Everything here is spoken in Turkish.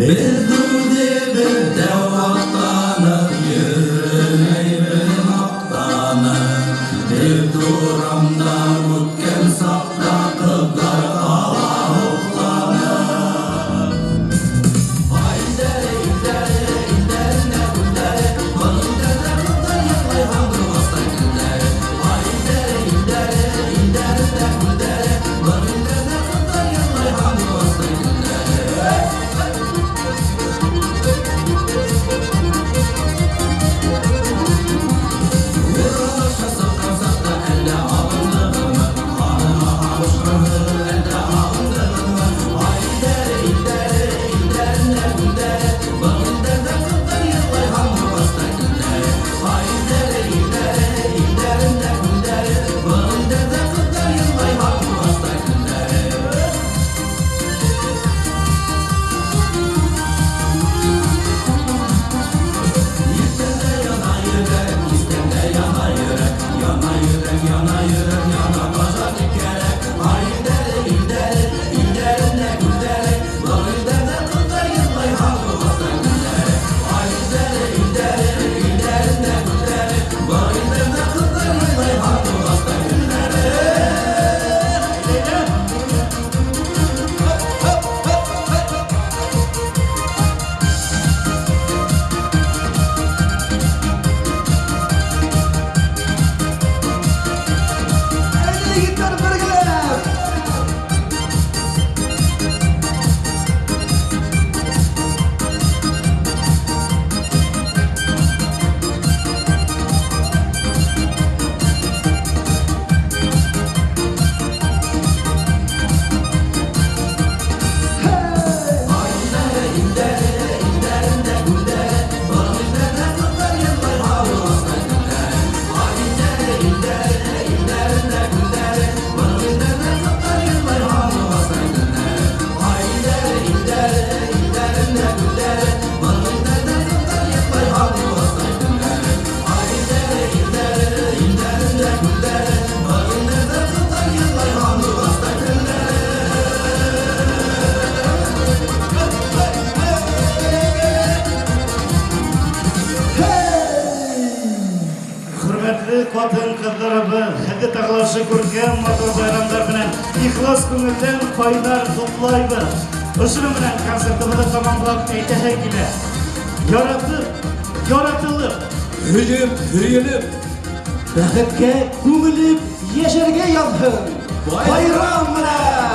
Bildirdi bir devvatlanıp yürümey bir maqtanıp bir duramdan o'tgan saqla qizlar qala ho'planıp Haydari indari indarina guldari Balindada qizlar yig'lay hamdu bostan kunlari Haydari indari indarina guldari Balindada qizlar yig'lay hamdu bostan kunlari Xotin qizlarimiz hidi taqlashi ko'rgan motor bayramlar bilan ixlos ko'ngildan foydalar to'playmiz. O'shuning bilan konsertimizni tamomlab aytaylikmi? Yaratilib, Hüyülüp, baxtga ko'milib, yasharga yolg'in. Bayram bilan